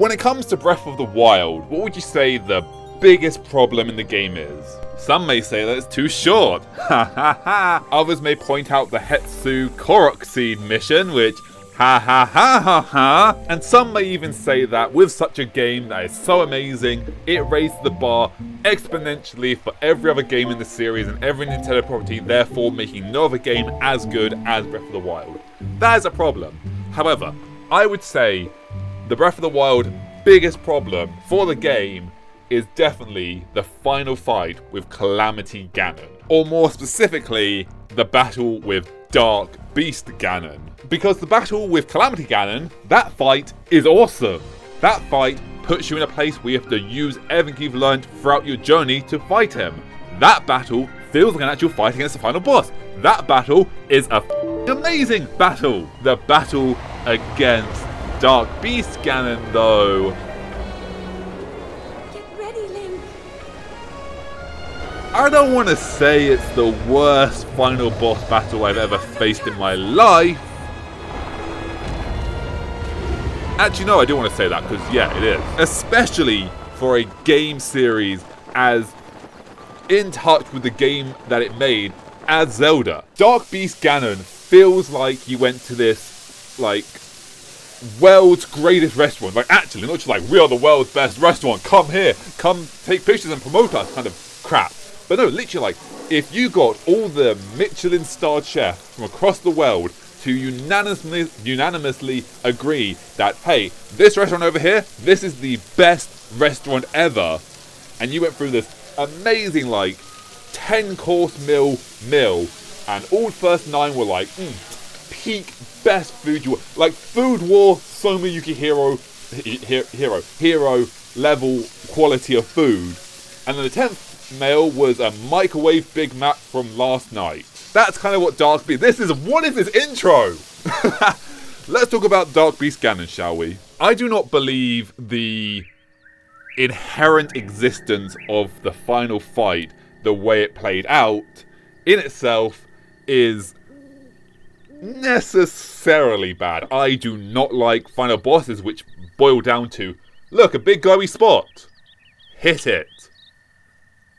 When it comes to Breath of the Wild, what would you say the biggest problem in the game is? Some may say that it's too short. Ha ha ha. Others may point out the Hetsu Korok Seed mission, which ha ha ha ha ha. And some may even say that with such a game that is so amazing, it raised the bar exponentially for every other game in the series and every Nintendo property, therefore making no other game as good as Breath of the Wild. That is a problem. However, I would say the Breath of the Wild biggest problem for the game is definitely the final fight with Calamity Ganon. Or more specifically, the battle with Dark Beast Ganon. Because the battle with Calamity Ganon, that fight is awesome. That fight puts you in a place where you have to use everything you've learned throughout your journey to fight him. That battle feels like an actual fight against the final boss. That battle is a amazing battle. The battle against Dark Beast Ganon, though, I don't want to say it's the worst final boss battle I've ever faced in my life. Actually, no, I do want to say that, because yeah, it is. Especially for a game series as in touch with the game that it made as Zelda. Dark Beast Ganon feels like you went to this, like, world's greatest restaurant. Like, actually, not just like, we are the world's best restaurant, come here, come take pictures and promote us kind of crap. But no, literally, like, if you got all the Michelin-starred chefs from across the world to unanimously agree that, hey, this restaurant over here, this is the best restaurant ever, and you went through this amazing, like, 10-course meal, and all first 9 were like, peak best food you like, Food War Soma Yukihiro hero level quality of food, and then the 10th meal was a microwave Big Mac from last night. That's kind of what Dark Beast... What is this intro? Let's talk about Dark Beast Ganon, shall we? I do not believe the inherent existence of the final fight, the way it played out, in itself is necessarily bad. I do not like final bosses which boil down to, look, a big glowy spot. Hit it.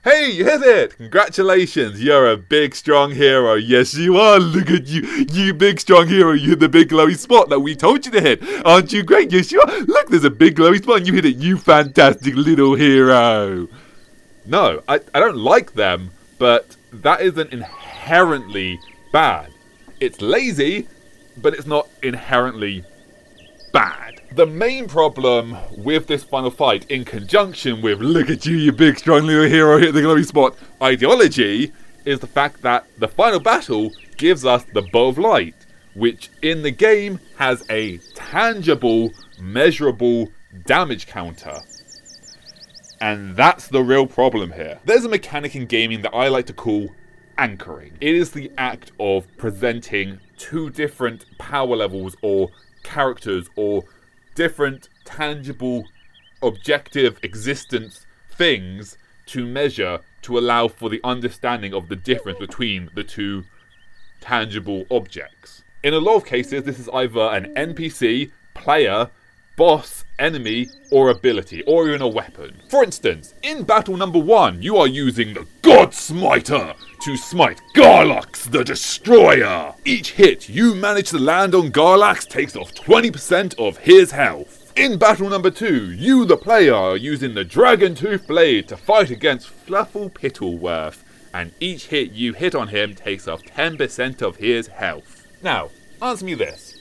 Hey, you hit it! Congratulations, you're a big, strong hero. Yes, you are. Look at you. You big, strong hero. You hit the big, glowy spot that we told you to hit. Aren't you great? Yes, you are. Look, there's a big, glowy spot and you hit it. You fantastic little hero. No, I don't like them, but that isn't inherently bad. It's lazy, but it's not inherently bad. The main problem with this final fight, in conjunction with look at you big strong little hero hit the glowy spot ideology, is the fact that the final battle gives us the Bow of Light, which in the game has a tangible, measurable damage counter. And that's the real problem here. There's a mechanic in gaming that I like to call anchoring. It is the act of presenting two different power levels or characters or different tangible objective existence things to measure to allow for the understanding of the difference between the two tangible objects. In a lot of cases, this is either an NPC, player, boss, enemy, or ability, or even a weapon. For instance, in battle number 1, you are using the God Smiter to smite Garlux the Destroyer. Each hit you manage to land on Garlux takes off 20% of his health. In battle number 2, you, the player, are using the Dragon Tooth Blade to fight against Fluffle Pittleworth, and each hit you hit on him takes off 10% of his health. Now, answer me this.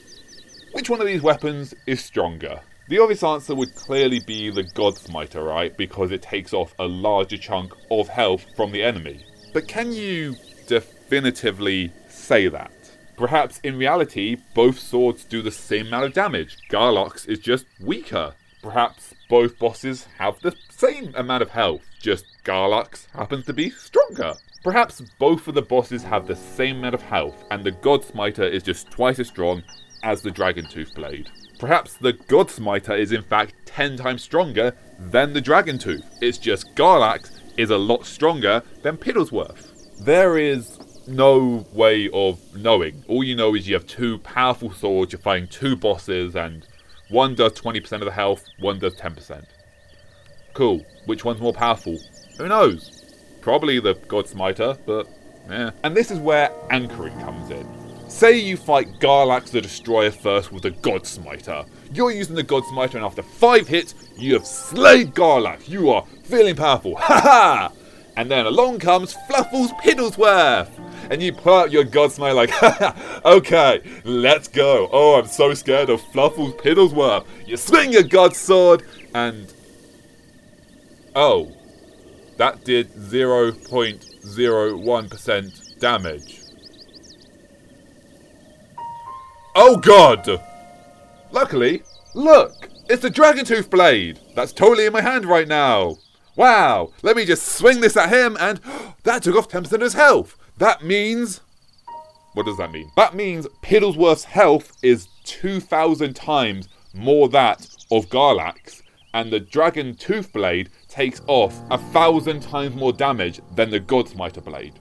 Which one of these weapons is stronger? The obvious answer would clearly be the God Smiter, right? Because it takes off a larger chunk of health from the enemy. But can you definitively say that? Perhaps in reality, both swords do the same amount of damage. Garlux is just weaker. Perhaps both bosses have the same amount of health, just Garlux happens to be stronger. Perhaps both of the bosses have the same amount of health, and the God Smiter is just twice as strong as the Dragon Tooth Blade. Perhaps the God Smiter is in fact 10 times stronger than the Dragon Tooth. It's just Garlux is a lot stronger than Piddlesworth. There is no way of knowing. All you know is you have two powerful swords, you're fighting two bosses, and One does 20% of the health, one does 10%. Cool. Which one's more powerful? Who knows? Probably the God Smiter, but yeah. And this is where anchoring comes in. Say you fight Garlax the Destroyer first with the God Smiter. You're using the God Smiter, and after 5 hits, you have slayed Garlax. You are feeling powerful. Ha ha! And then along comes Fluffles Piddlesworth. And you pull out your God Smiter like, haha, okay, let's go. Oh, I'm so scared of Fluffles Piddlesworth. You swing your God Sword, and oh, that did 0.01% damage. Oh god! Luckily, look! It's the Dragon Tooth Blade! That's totally in my hand right now! Wow! Let me just swing this at him and that took off 10% of his health! That means... What does that mean? That means Piddlesworth's health is 2,000 times more that of Garlax, and the Dragon Tooth Blade takes off 1,000 times more damage than the God Smiter Blade.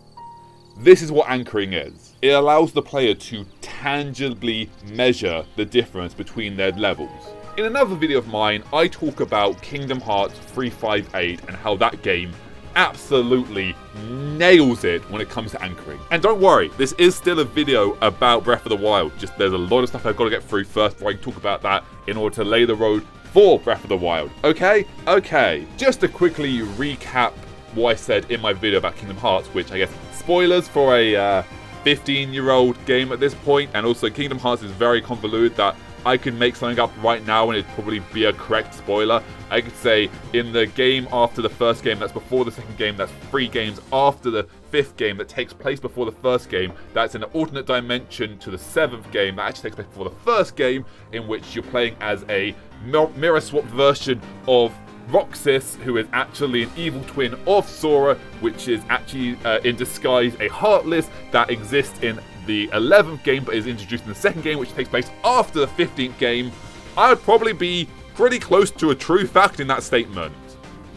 This is what anchoring is. It allows the player to tangibly measure the difference between their levels. In another video of mine, I talk about Kingdom Hearts 358 and how that game absolutely nails it when it comes to anchoring. And don't worry, this is still a video about Breath of the Wild. Just there's a lot of stuff I've got to get through first before I can talk about that in order to lay the road for Breath of the Wild. Okay? Okay. Just to quickly recap what I said in my video about Kingdom Hearts, which I guess spoilers for a 15-year-old game at this point, and also Kingdom Hearts is very convoluted that I could make something up right now and it'd probably be a correct spoiler. I could say in the game after the first game, that's before the second game, that's 3 games after the 5th game that takes place before the first game, that's an alternate dimension to the 7th game that actually takes place before the first game, in which you're playing as a mirror swap version of Roxas, who is actually an evil twin of Sora, which is actually in disguise a Heartless that exists in the 11th game but is introduced in the 2nd game, which takes place after the 15th game. I would probably be pretty close to a true fact in that statement.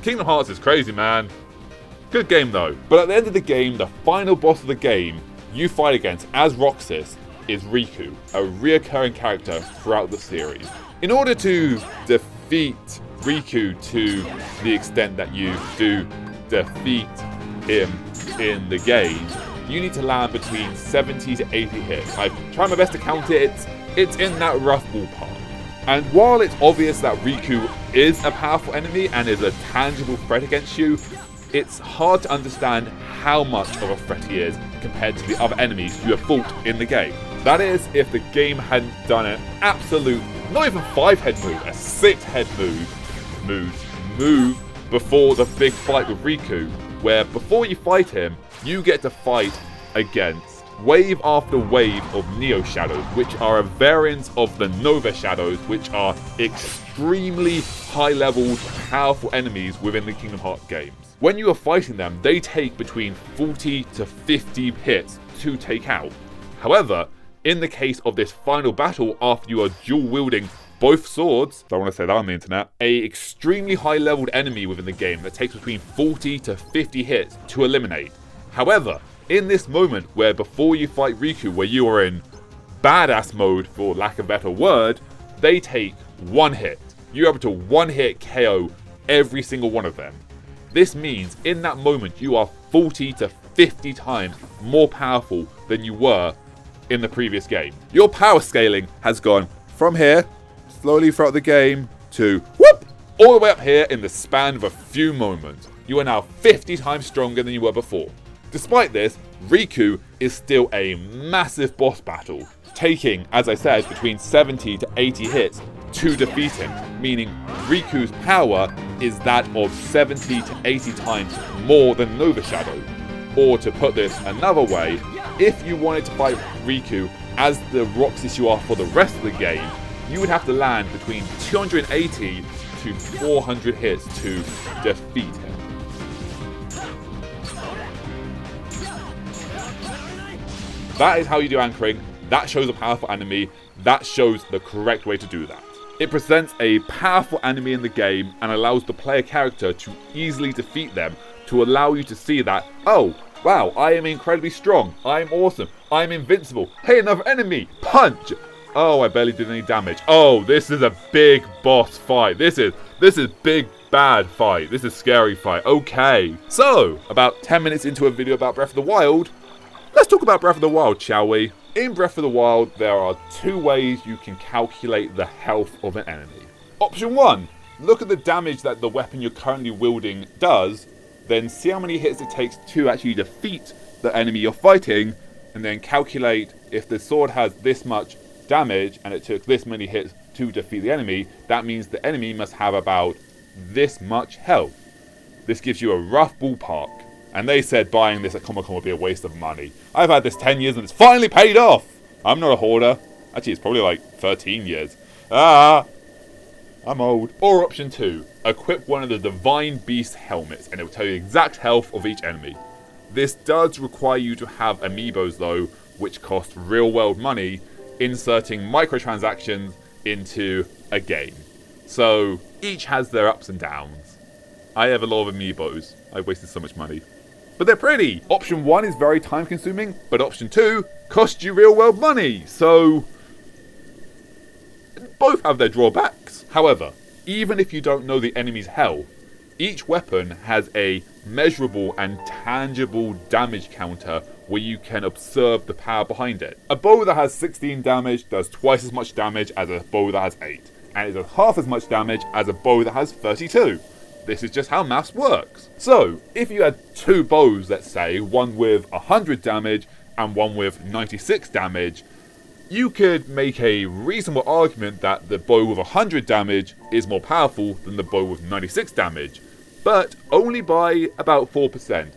Kingdom Hearts is crazy, man. Good game though. But at the end of the game, the final boss of the game you fight against as Roxas is Riku, a reoccurring character throughout the series. In order to defeat Riku to the extent that you do defeat him in the game, you need to land between 70 to 80 hits. I've tried my best to count it. It's in that rough ballpark. And while it's obvious that Riku is a powerful enemy and is a tangible threat against you, it's hard to understand how much of a threat he is compared to the other enemies you have fought in the game. That is, if the game hadn't done an absolute, not even 5-head move, a 6-head move before the big fight with Riku, where before you fight him, you get to fight against wave after wave of Neo Shadows, which are a variant of the Nova Shadows, which are extremely high-leveled, powerful enemies within the Kingdom Hearts games. When you are fighting them, they take between 40 to 50 hits to take out. However, in the case of this final battle, after you are dual-wielding both swords, don't want to say that on the internet, a extremely high-leveled enemy within the game that takes between 40 to 50 hits to eliminate. However, in this moment where before you fight Riku, where you are in badass mode, for lack of a better word, they take 1 hit. You're able to 1-hit KO every single one of them. This means in that moment you are 40 to 50 times more powerful than you were in the previous game. Your power scaling has gone from here, slowly throughout the game, to whoop, all the way up here in the span of a few moments. You are now 50 times stronger than you were before. Despite this, Riku is still a massive boss battle, taking, as I said, between 70 to 80 hits to defeat him, meaning Riku's power is that of 70 to 80 times more than Nova Shadow. Or to put this another way, if you wanted to fight Riku as the Roxas you are for the rest of the game, you would have to land between 280 to 400 hits to defeat him. That is how you do anchoring. That shows a powerful enemy. That shows the correct way to do that. It presents a powerful enemy in the game and allows the player character to easily defeat them, to allow you to see that, oh, wow, I am incredibly strong. I am awesome. I am invincible. Hey, another enemy. Punch. Oh, I barely did any damage. Oh, this is a big boss fight. This is big bad fight. This is scary fight. Okay. So, about 10 minutes into a video about Breath of the Wild, let's talk about Breath of the Wild, shall we? In Breath of the Wild, there are 2 ways you can calculate the health of an enemy. Option 1, look at the damage that the weapon you're currently wielding does, then see how many hits it takes to actually defeat the enemy you're fighting, and then calculate if the sword has this much damage and it took this many hits to defeat the enemy, that means the enemy must have about this much health. This gives you a rough ballpark. And they said buying this at Comic-Con would be a waste of money. I've had this 10 years and it's finally paid off! I'm not a hoarder. Actually, it's probably like 13 years. I'm old. Or option 2, equip one of the Divine Beast helmets and it will tell you the exact health of each enemy. This does require you to have amiibos though, which cost real world money, inserting microtransactions into a game. So, each has their ups and downs. I have a lot of amiibos. I wasted so much money. But they're pretty! Option 1 is very time consuming, but option 2 costs you real world money, so both have their drawbacks. However, even if you don't know the enemy's health, each weapon has a measurable and tangible damage counter where you can observe the power behind it. A bow that has 16 damage does twice as much damage as a bow that has 8, and it does half as much damage as a bow that has 32. This is just how maths works. So, if you had 2 bows, let's say, one with 100 damage and one with 96 damage, you could make a reasonable argument that the bow with 100 damage is more powerful than the bow with 96 damage, but only by about 4%.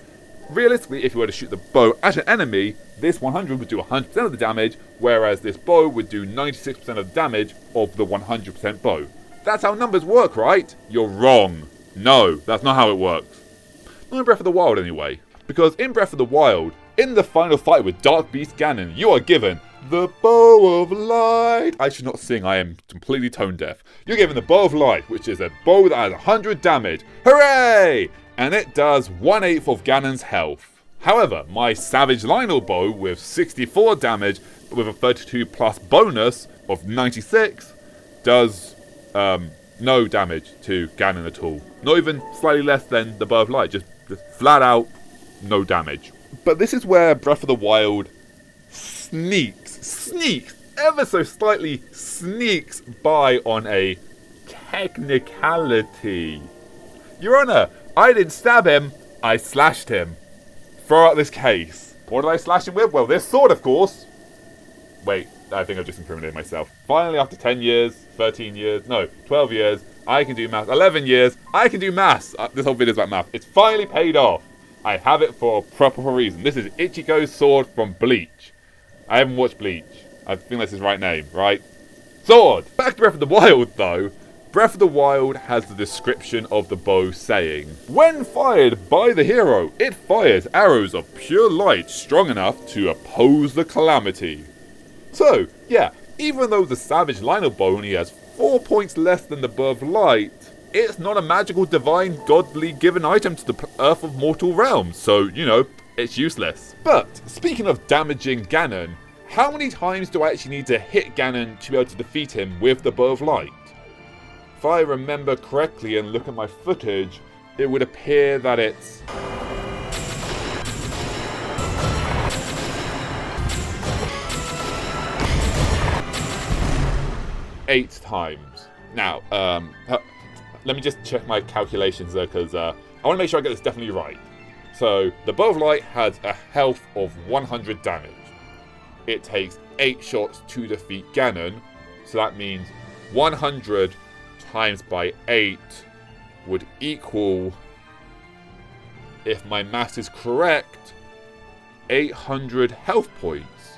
Realistically, if you were to shoot the bow at an enemy, this 100 would do 100% of the damage, whereas this bow would do 96% of the damage of the 100% bow. That's how numbers work, right? You're wrong. No, that's not how it works. Not in Breath of the Wild anyway. Because in Breath of the Wild, in the final fight with Dark Beast Ganon, you are given the Bow of Light. I should not sing, I am completely tone deaf. You're given the Bow of Light, which is a bow that has 100 damage. Hooray! And it does 1/8 of Ganon's health. However, my Savage Lionel bow with 64 damage with a 32 plus bonus of 96 does no damage to Ganon at all. Not even slightly less than the Bow of Light, just flat out no damage. But this is where Breath of the Wild sneaks, ever so slightly sneaks by on a technicality. Your Honor, I didn't stab him, I slashed him. Throw out this case. What did I slash him with? Well, this sword, of course. Wait, I think I've just incriminated myself. Finally, after 10 years, 13 years, no, 12 years, I can do maths. 11 years, I can do maths. This whole video is about math. It's finally paid off. I have it for a proper reason. This is Ichigo's sword from Bleach. I haven't watched Bleach. I think that's his right name, right? Sword! Back to Breath of the Wild, though. Breath of the Wild has the description of the bow saying, when fired by the hero, it fires arrows of pure light strong enough to oppose the calamity. So, yeah, even though the Savage Lionel bow only has 4 points less than the Bow of Light, it's not a magical, divine, godly given item to the Earth of Mortal Realms, so, you know, it's useless. But, speaking of damaging Ganon, how many times do I actually need to hit Ganon to be able to defeat him with the Bow of Light? If I remember correctly and look at my footage, it would appear that it's 8 times. Now, let me just check my calculations there, because I want to make sure I get this definitely right. So, the Bow of Light has a health of 100 damage. It takes 8 shots to defeat Ganon, so that means 100 times by 8 would equal, if my math is correct, 800 health points.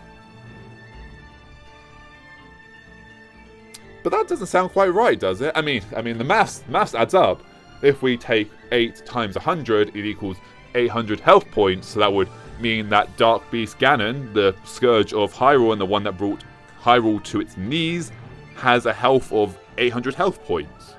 But that doesn't sound quite right, does it? I mean the maths adds up. If we take 8 times 100, it equals 800 health points, so that would mean that Dark Beast Ganon, the Scourge of Hyrule and the one that brought Hyrule to its knees, has a health of 800 health points.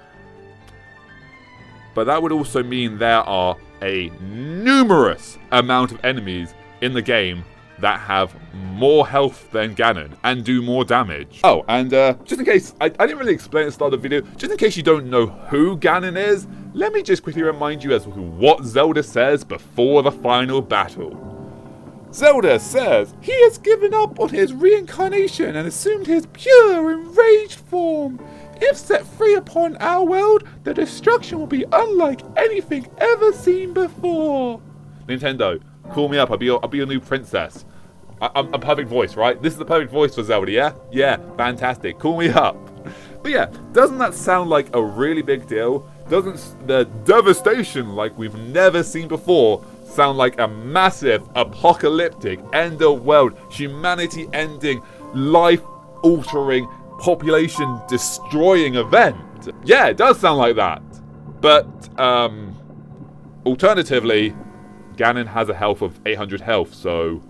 But that would also mean there are a numerous amount of enemies in the game that have more health than Ganon and do more damage. Oh, and just in case, I didn't really explain at the start of the video, just in case you don't know who Ganon is, let me just quickly remind you as to what Zelda says before the final battle. Zelda says he has given up on his reincarnation and assumed his pure enraged form. If set free upon our world, the destruction will be unlike anything ever seen before. Nintendo, call me up. I'll be your new princess. I'm a perfect voice, right? This is the perfect voice for Zelda, yeah? Yeah, fantastic. Call me up. But yeah, doesn't that sound like a really big deal? Doesn't the devastation like we've never seen before sound like a massive, apocalyptic, end of world, humanity ending, life altering, population destroying event? Yeah, it does sound like that. But, alternatively, Ganon has a health of 800 health, so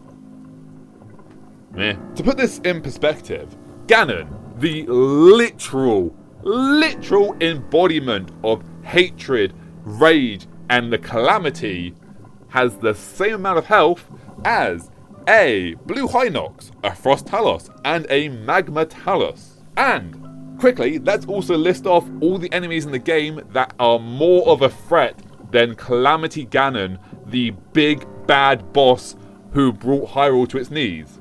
meh. To put this in perspective, Ganon, the literal embodiment of hatred, rage, and the calamity, has the same amount of health as a Blue Hinox, a Frost Talos, and a Magma Talos. And, quickly, let's also list off all the enemies in the game that are more of a threat than Calamity Ganon, the big bad boss who brought Hyrule to its knees.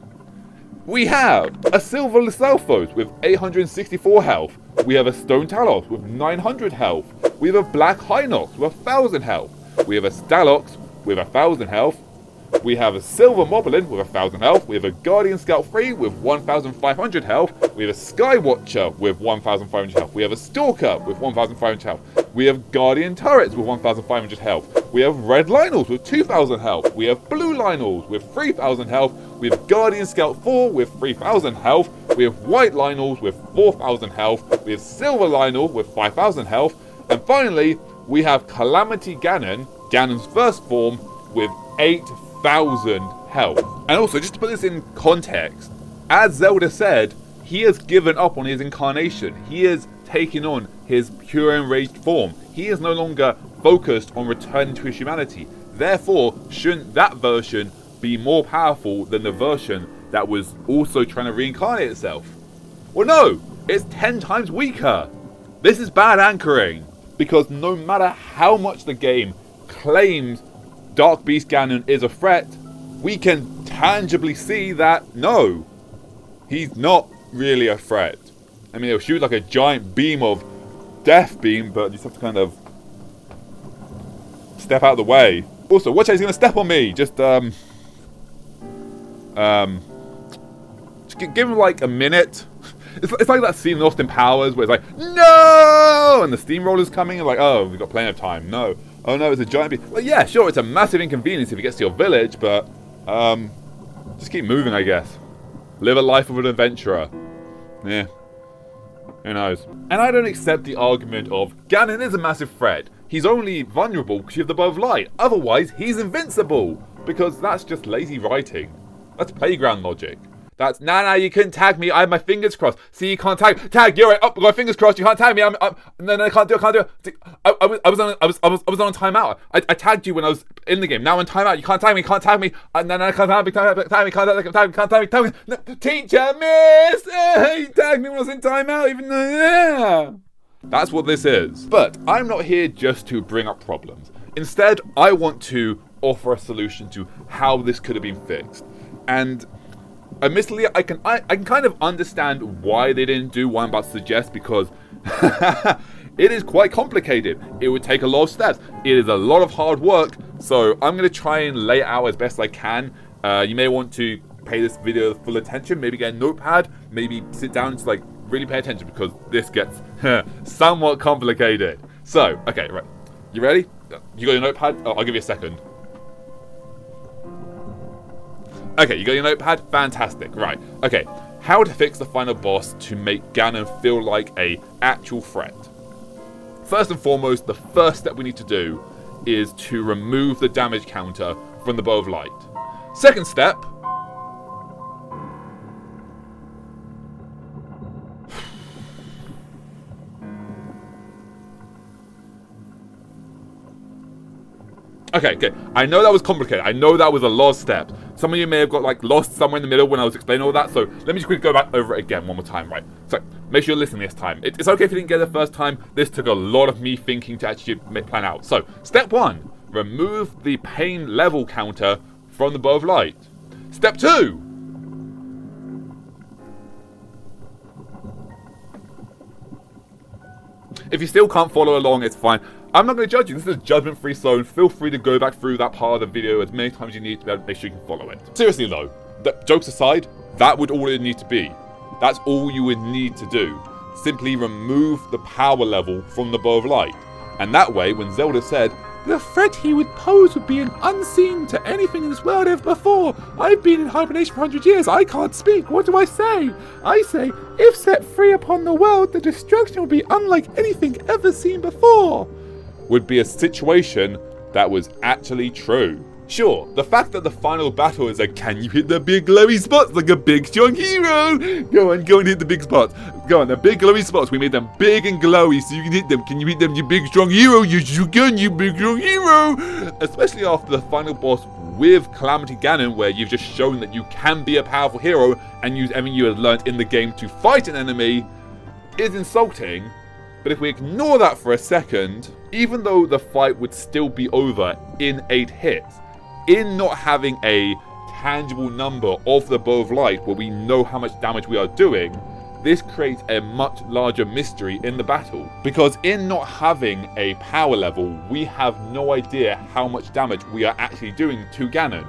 We have a Silver Lysalfos with 864 health. We have a Stone Talos with 900 health. We have a Black Hinox with 1000 health. We have a Stalox with 1000 health. We have a Silver Moblin with 1000 health. We have a Guardian Scout 3 with 1500 health. We have a Skywatcher with 1500 health. We have a Stalker with 1500 health. We have Guardian Turrets with 1500 health. We have Red Lynels with 2000 health. We have Blue Lynels with 3000 health. We have Guardian Scout 4 with 3000 health. We have White Lynels with 4000 health. We have Silver Lynel with 5000 health. And finally, we have Calamity Ganon, Ganon's first form, with 8,000 health. And also, just to put this in context, as Zelda said, he has given up on his incarnation. He has taken on his pure enraged form. He is no longer focused on returning to his humanity. Therefore, shouldn't that version be more powerful than the version that was also trying to reincarnate itself? Well, no, it's 10 times weaker. This is bad anchoring, because no matter how much the game claims Dark Beast Ganon is a threat, we can tangibly see that no, he's not really a threat. I mean, he'll shoot like a giant beam of death beam, but you just have to kind of step out of the way. Also, watch out, he's gonna step on me. Just give him like a minute. It's like that scene in Austin Powers where it's like, no! And the steamroller's coming and like, oh, we've got plenty of time. No. Oh no, it's a giant beam. Well, yeah, sure, it's a massive inconvenience if he gets to your village, but just keep moving, I guess. Live a life of an adventurer. Yeah. Who knows? And I don't accept the argument of, Ganon is a massive threat. He's only vulnerable because you have the Bow of Light. Otherwise, he's invincible. Because that's just lazy writing. That's playground logic. That's, nah, you couldn't tag me. I have my fingers crossed. See, you can't tag. You're right. Up, my fingers crossed. You can't tag me. No, I can't do it. I was on a timeout. I tagged you when I was in the game. Now I'm in timeout. You can't tag me. No, I can't tag me. No, teacher, miss. You tagged me when I was in timeout. Even though, yeah. That's what this is. But I'm not here just to bring up problems. Instead, I want to offer a solution to how this could have been fixed. And admittedly, I can kind of understand why they didn't do what I'm about to suggest, because it is quite complicated. It would take a lot of steps. It is a lot of hard work. So I'm going to try and lay it out as best I can. You may want to pay this video full attention. Maybe get a notepad. Maybe sit down and just like really pay attention, because this gets somewhat complicated. So, okay, right. You ready? You got your notepad? I'll give you a second. Okay, you got your notepad? Fantastic. Right. Okay. How to fix the final boss to make Ganon feel like a actual threat. First and foremost, the first step we need to do is to remove the damage counter from the Bow of Light. Second step, Okay. I know that was complicated. I know that was a lot of steps. Some of you may have got like lost somewhere in the middle when I was explaining all that. So let me just quickly go back over it again one more time, right? So make sure you're listening this time. It's okay if you didn't get it the first time. This took a lot of me thinking to actually plan out. So step 1, remove the pain level counter from the bow of light. Step 2. If you still can't follow along, it's fine. I'm not going to judge you. This is a judgment-free zone. Feel free to go back through that part of the video as many times as you need to make sure you can follow it. Seriously though, jokes aside, that would all it need to be. That's all you would need to do. Simply remove the power level from the bow of light. And that way, when Zelda said, "The threat he would pose would be an unseen to anything in this world ever before. I've been in hibernation for 100 years. I can't speak. What do I say? I say, if set free upon the world, the destruction will be unlike anything ever seen before," would be a situation that was actually true. Sure, the fact that the final battle is like, can you hit the big glowy spots like a big strong hero? Go and hit the big spots. Go on, the big glowy spots. We made them big and glowy so you can hit them. Can you hit them, you big strong hero? Yes, you can, you big strong hero. Especially after the final boss with Calamity Ganon, where you've just shown that you can be a powerful hero and use everything you have learned in the game to fight an enemy, is insulting. But if we ignore that for a second, even though the fight would still be over in 8 hits, in not having a tangible number of the bow of light where we know how much damage we are doing, this creates a much larger mystery in the battle. Because in not having a power level, we have no idea how much damage we are actually doing to Ganon.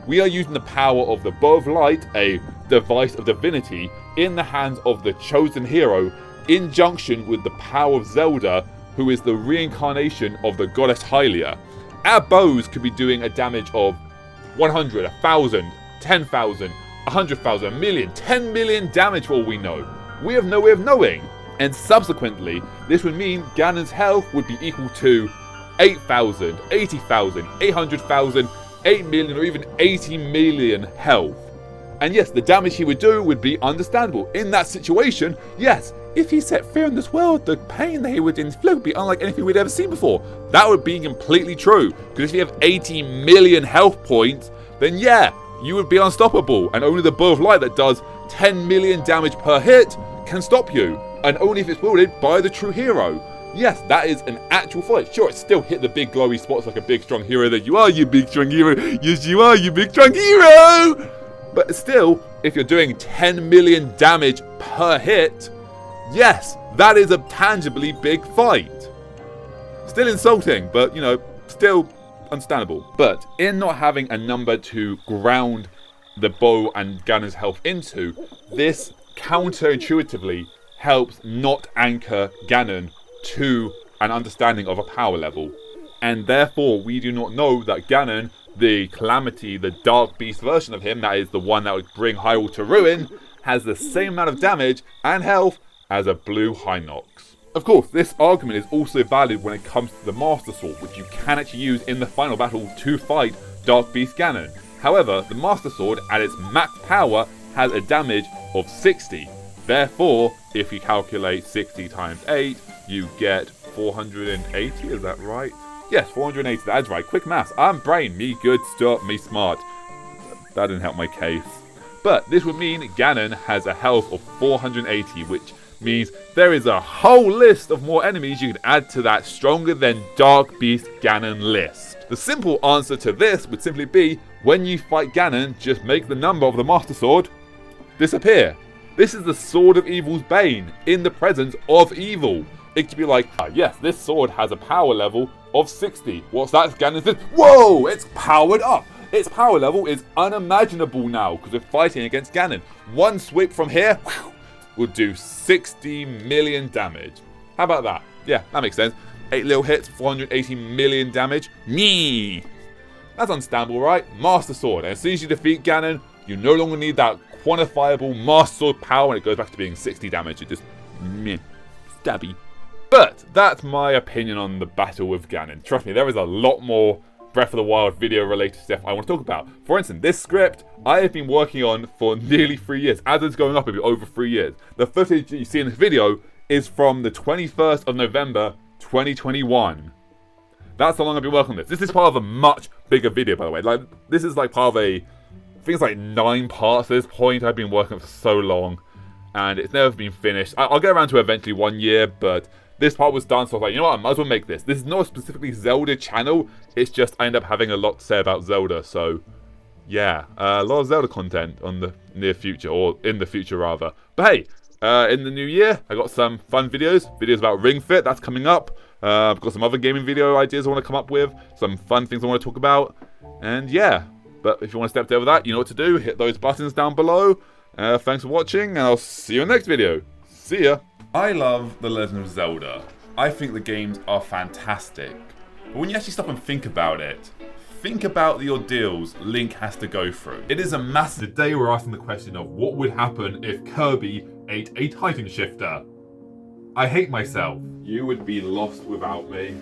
We are using the power of the bow of light, a device of divinity, in the hands of the chosen hero, in junction with the power of Zelda, who is the reincarnation of the goddess Hylia. Our bows could be doing a damage of 100, 1,000, 10,000, 100,000, a million, 10 million damage for all we know. We have no way of knowing. And subsequently, this would mean Ganon's health would be equal to 8,000, 80,000, 800,000, 8 million, or even 80 million health. And yes, the damage he would do would be understandable. In that situation, yes, if he set fear in this world, the pain that he would inflict would be unlike anything we'd ever seen before. That would be completely true. Because if you have 80 million health points, then yeah, you would be unstoppable. And only the bow of light that does 10 million damage per hit can stop you. And only if it's wielded by the true hero. Yes, that is an actual fight. Sure, it still hit the big glowy spots like a big strong hero that you are, you big strong hero. Yes, you are, you big strong hero. But still, if you're doing 10 million damage per hit, yes, that is a tangibly big fight. Still insulting, but, you know, still understandable. But in not having a number to ground the bow and Ganon's health into, this counterintuitively helps not anchor Ganon to an understanding of a power level. And therefore, we do not know that Ganon, the Calamity, the Dark Beast version of him, that is the one that would bring Hyrule to ruin, has the same amount of damage and health as a blue Hinox. Of course, this argument is also valid when it comes to the Master Sword, which you can actually use in the final battle to fight Dark Beast Ganon. However, the Master Sword, at its max power, has a damage of 60. Therefore, if you calculate 60 times 8, you get 480, is that right? Yes, 480, that's right. Quick maths. I'm brain. Me good, stop, me smart. That didn't help my case. But this would mean Ganon has a health of 480, which means there is a whole list of more enemies you can add to that stronger than Dark Beast Ganon list. The simple answer to this would simply be, when you fight Ganon, just make the number of the Master Sword disappear. This is the Sword of Evil's Bane, in the presence of evil. It could be like, yes, this sword has a power level of 60. What's that? Ganon says, whoa, it's powered up. Its power level is unimaginable now because we're fighting against Ganon. One swipe from here will do 60 million damage. How about that? Yeah, that makes sense. 8 little hits, 480 million damage. Me. That's understandable, right? Master Sword. And as soon as you defeat Ganon, you no longer need that quantifiable Master Sword power, and it goes back to being 60 damage. It just meh, stabby. But that's my opinion on the battle with Ganon. Trust me, there is a lot more Breath of the Wild video related stuff I want to talk about. For instance, this script I have been working on for nearly 3 years. As it's going up, it'll be over 3 years. The footage that you see in this video is from the 21st of November 2021. That's how long I've been working on this. This is part of a much bigger video, by the way. Like, this is like part of I think it's like 9 parts at this point. I've been working on it for so long, and it's never been finished. I'll get around to it eventually one year, but this part was done, so I was like, you know what, I might as well make this. This is not a specifically Zelda channel, it's just I end up having a lot to say about Zelda, so yeah, a lot of Zelda content on the near future, or in the future rather. But hey, in the new year, I got some fun videos about Ring Fit, that's coming up. I've got some other gaming video ideas I want to come up with, some fun things I want to talk about, and yeah. But if you want to step over that, you know what to do, hit those buttons down below. Thanks for watching, and I'll see you in the next video. See ya! I love The Legend of Zelda. I think the games are fantastic. But when you actually stop and think about it, think about the ordeals Link has to go through. It is a massive... Today we're asking the question of what would happen if Kirby ate a Titan Shifter. I hate myself. You would be lost without me.